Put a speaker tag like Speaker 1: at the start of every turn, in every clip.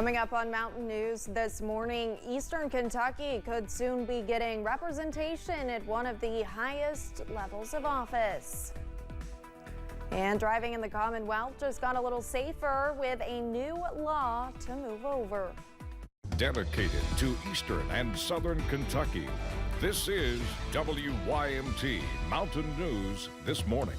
Speaker 1: Coming up on Mountain News this morning, Eastern Kentucky could soon be getting representation at one of the highest levels of office. And driving in the Commonwealth just got a little safer with a new law to move over.
Speaker 2: Dedicated to Eastern and Southern Kentucky, this is WYMT Mountain News this morning.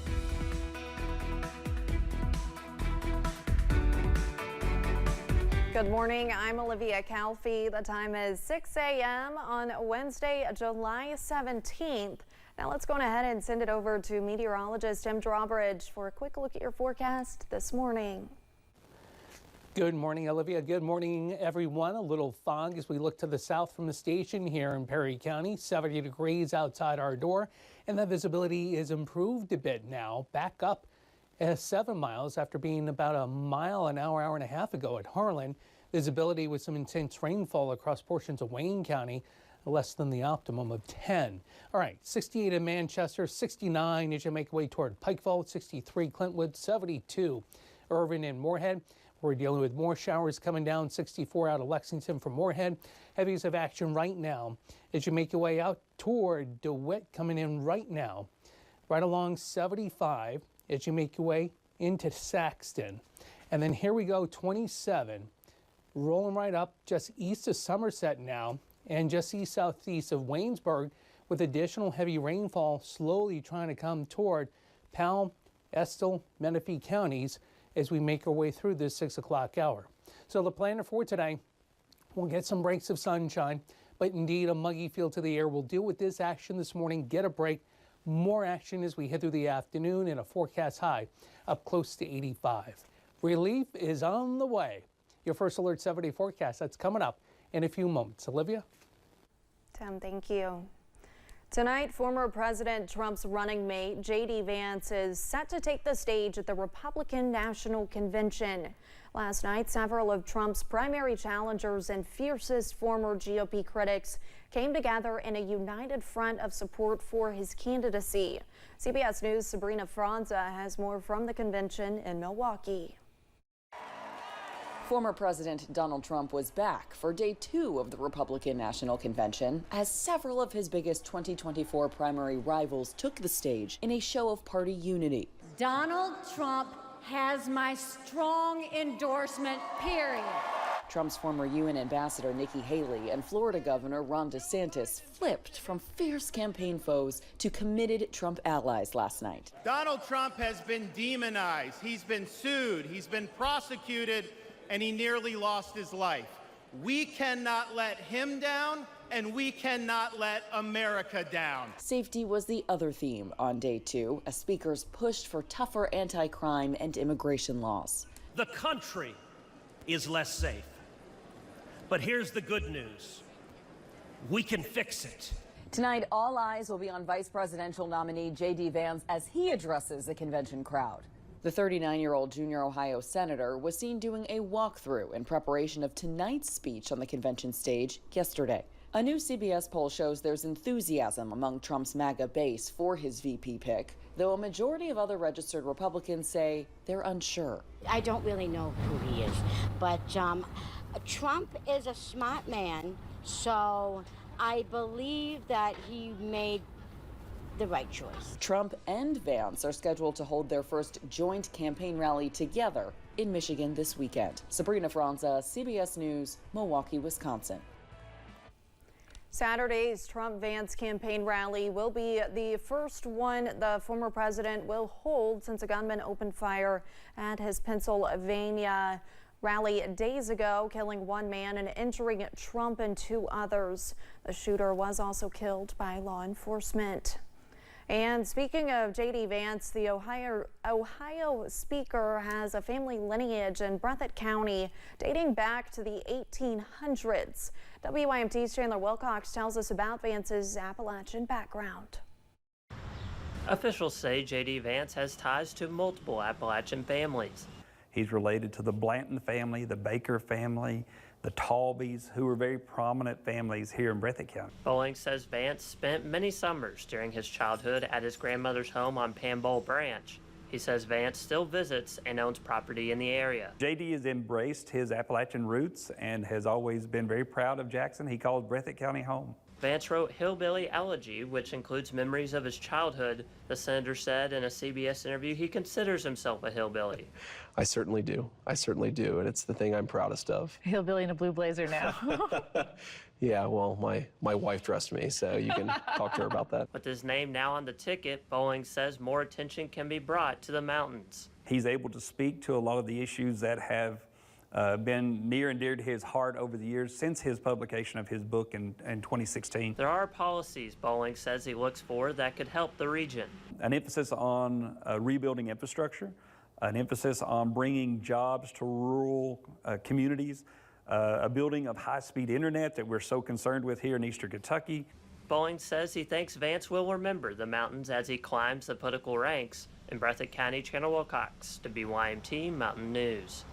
Speaker 1: Good morning, I'm Olivia Calfee. The time is 6 a.m. on Wednesday, July 17th. Now let's go ahead and send it over to meteorologist Tim Drawbridge for a quick look at your forecast this morning.
Speaker 3: Good morning, Olivia. Good morning, everyone. A little fog as we look to the south from the station here in Perry County. 70 degrees outside our door, and the visibility is improved a bit now, back up 7 miles after being about a mile an hour, hour and a half ago at Harlan. Visibility with some intense rainfall across portions of Wayne County, less than the optimum of 10. All right, 68 in Manchester, 69 as you make your way toward Pikeville, 63 Clintwood, 72 Irvin and Moorhead. We're dealing with more showers coming down, 64 out of Lexington from Moorhead. Heavies of action right now as you make your way out toward DeWitt, coming in right now, right along 75 as you make your way into Saxton. And then here we go, 27, rolling right up just east of Somerset now, and just east southeast of Waynesburg, with additional heavy rainfall slowly trying to come toward Powell, Estill, Menifee counties as we make our way through this 6 o'clock hour. So the planner for today, we'll get some breaks of sunshine, but indeed a muggy feel to the air. We'll deal with this action this morning, get a break. More action as we head through the afternoon, and a forecast high up close to 85. Relief is on the way. Your first Alert 7-day forecast, that's coming up in a few moments. Olivia?
Speaker 1: Tim, thank you. Tonight, former President Trump's running mate, J.D. Vance, is set to take the stage at the Republican National Convention. Last night, several of Trump's primary challengers and fiercest former GOP critics came together in a united front of support for his candidacy. CBS News' Sabrina Franza has more from the convention in Milwaukee.
Speaker 4: Former President Donald Trump was back for day 2 of the Republican National Convention as several of his biggest 2024 primary rivals took the stage in a show of party unity.
Speaker 5: Donald Trump has my strong endorsement, period.
Speaker 4: Trump's former UN ambassador Nikki Haley and Florida Governor Ron DeSantis flipped from fierce campaign foes to committed Trump allies last night.
Speaker 6: Donald Trump has been demonized. He's been sued. He's been prosecuted, and he nearly lost his life. We cannot let him down, and we cannot let America down.
Speaker 4: Safety was the other theme on day 2 as speakers pushed for tougher anti-crime and immigration laws.
Speaker 7: The country is less safe. But here's the good news. We can fix it.
Speaker 4: Tonight, all eyes will be on Vice Presidential nominee J.D. Vance as he addresses the convention crowd. The 39-year-old junior Ohio senator was seen doing a walkthrough in preparation of tonight's speech on the convention stage yesterday. A new CBS poll shows there's enthusiasm among Trump's MAGA base for his VP pick, though a majority of other registered Republicans say they're unsure.
Speaker 8: I don't really know who he is, but Trump is a smart man, so I believe that he made the right choice.
Speaker 4: Trump and Vance are scheduled to hold their first joint campaign rally together in Michigan this weekend. Sabrina Franza, CBS News, Milwaukee, Wisconsin.
Speaker 1: Saturday's Trump-Vance campaign rally will be the first one the former president will hold since a gunman opened fire at his Pennsylvania rally days ago, killing one man and injuring Trump and 2 others. The shooter was also killed by law enforcement. And speaking of J.D. Vance, the Ohio Speaker has a family lineage in Breathitt County dating back to the 1800s. WYMT's Chandler Wilcox tells us about Vance's Appalachian background.
Speaker 9: Officials say J.D. Vance has ties to multiple Appalachian families.
Speaker 10: He's related to the Blanton family, the Baker family, the Talbys, who were very prominent families here in Breathitt County.
Speaker 9: Bowling says Vance spent many summers during his childhood at his grandmother's home on Pamboll Branch. He says Vance still visits and owns property in the area.
Speaker 10: JD has embraced his Appalachian roots and has always been very proud of Jackson. He calls Breathitt County home.
Speaker 9: Vance wrote Hillbilly Elegy, which includes memories of his childhood. The senator said in a CBS interview he considers himself a hillbilly.
Speaker 11: I certainly do. I certainly do, and it's the thing I'm proudest of.
Speaker 12: Hillbilly in a blue blazer now.
Speaker 11: Yeah, well, my wife dressed me, so you can talk to her about that.
Speaker 9: With his name now on the ticket, Bowling says more attention can be brought to the mountains.
Speaker 10: He's able to speak to a lot of the issues that have been near and dear to his heart over the years since his publication of his book in 2016.
Speaker 9: There are policies Bowling says he looks for that could help the region.
Speaker 10: An emphasis on rebuilding infrastructure, an emphasis on bringing jobs to rural communities, a building of high-speed internet that we're so concerned with here in Eastern Kentucky.
Speaker 9: Bowling says he thinks Vance will remember the mountains as he climbs the political ranks. In Breathitt County, Chandler Wilcox, WYMT Mountain News.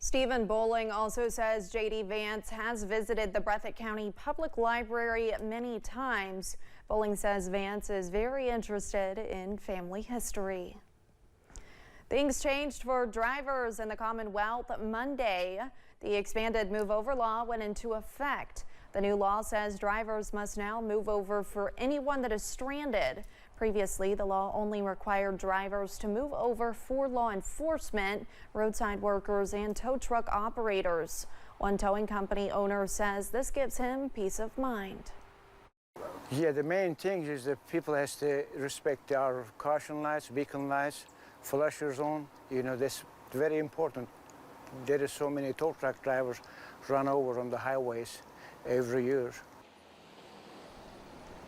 Speaker 1: Stephen Bowling also says J.D. Vance has visited the Breathitt County Public Library many times. Bowling says Vance is very interested in family history. Things changed for drivers in the Commonwealth Monday. The expanded move over law went into effect. The new law says drivers must now move over for anyone that is stranded. Previously, the law only required drivers to move over for law enforcement, roadside workers, and tow truck operators. One towing company owner says this gives him peace of mind.
Speaker 13: Yeah, the main thing is that people has to respect our caution lights, beacon lights, flusher zone. You know, that's very important. There is so many tow truck drivers run over on the highways every year.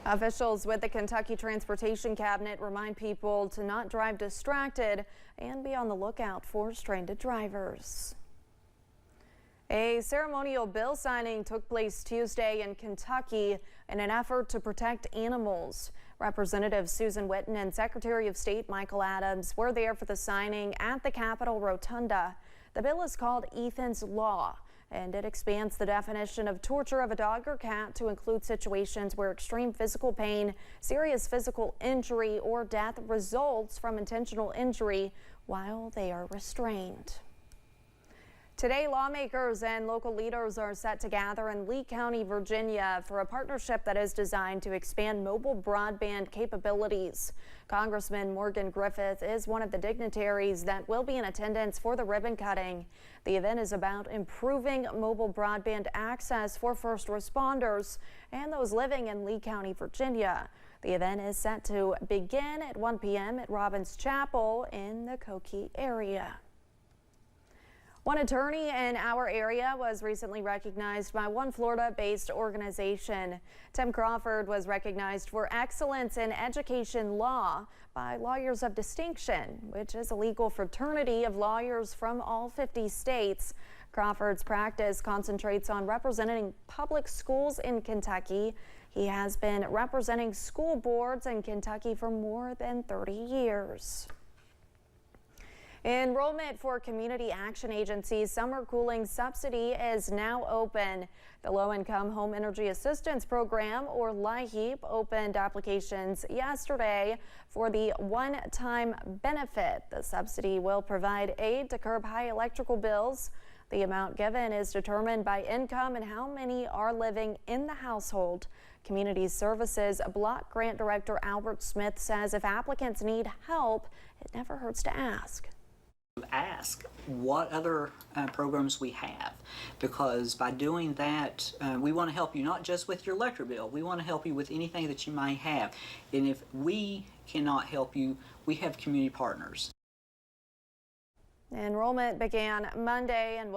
Speaker 1: Officials with the Kentucky Transportation Cabinet remind people to not drive distracted and be on the lookout for stranded drivers. A ceremonial bill signing took place Tuesday in Kentucky in an effort to protect animals. Representative Susan Whitten and Secretary of State Michael Adams were there for the signing at the Capitol Rotunda. The bill is called Ethan's Law, and it expands the definition of torture of a dog or cat to include situations where extreme physical pain, serious physical injury, or death results from intentional injury while they are restrained. Today, lawmakers and local leaders are set to gather in Lee County, Virginia for a partnership that is designed to expand mobile broadband capabilities. Congressman Morgan Griffith is one of the dignitaries that will be in attendance for the ribbon cutting. The event is about improving mobile broadband access for first responders and those living in Lee County, Virginia. The event is set to begin at 1 p.m. at Robbins Chapel in the Coquille area. One attorney in our area was recently recognized by one Florida-based organization. Tim Crawford was recognized for excellence in education law by Lawyers of Distinction, which is a legal fraternity of lawyers from all 50 states. Crawford's practice concentrates on representing public schools in Kentucky. He has been representing school boards in Kentucky for more than 30 years. Enrollment for Community Action Agency's summer cooling subsidy is now open. The Low-Income Home Energy Assistance Program, or LIHEAP, opened applications yesterday for the one-time benefit. The subsidy will provide aid to curb high electrical bills. The amount given is determined by income and how many are living in the household. Community Services Block Grant Director Albert Smith says if applicants need help, it never hurts to ask.
Speaker 14: Ask what other programs we have, because by doing that we want to help you not just with your electric bill, we want to help you with anything that you might have, and if we cannot help you, we have community partners.
Speaker 1: Enrollment began Monday and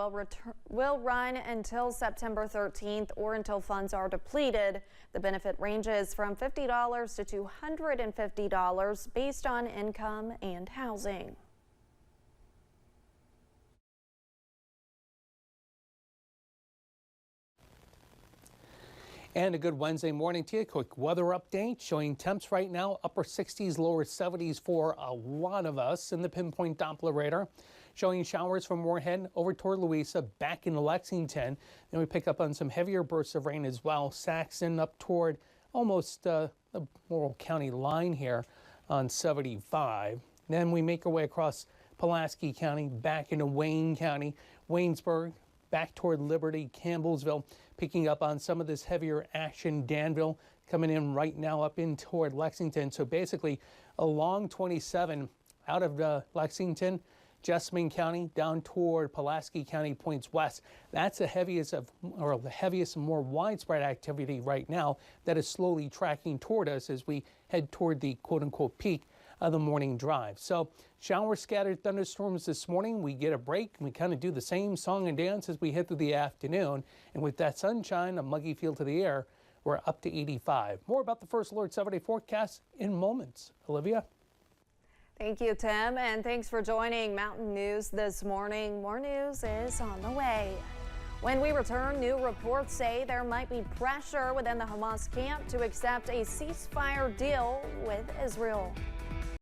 Speaker 1: will run until September 13th or until funds are depleted. The benefit ranges from $50 to $250 based on income and housing.
Speaker 3: And a good Wednesday morning to you. Quick weather update showing temps right now upper 60s, lower 70s for a lot of us in the pinpoint Doppler radar. Showing showers from Moorhead over toward Louisa, back into Lexington. Then we pick up on some heavier bursts of rain as well. Saxon up toward almost the Morrill County line here. on 75. Then we make our way across Pulaski County, back into Wayne County, Waynesburg, back toward Liberty, Campbellsville, picking up on some of this heavier action. Danville coming in right now up in toward Lexington. So basically along 27 out of Lexington, Jessamine County down toward Pulaski County points west. That's the heaviest and more widespread activity right now that is slowly tracking toward us as we head toward the quote-unquote peak of the morning drive. So showers, scattered thunderstorms this morning. We get a break and we kind of do the same song and dance as we head through the afternoon. And with that sunshine, a muggy feel to the air, we're up to 85. More about the First Alert 7-day forecast in moments. Olivia?
Speaker 1: Thank you, Tim, and thanks for joining Mountain News this morning. More news is on the way. When we return, new reports say there might be pressure within the Hamas camp to accept a ceasefire deal with Israel.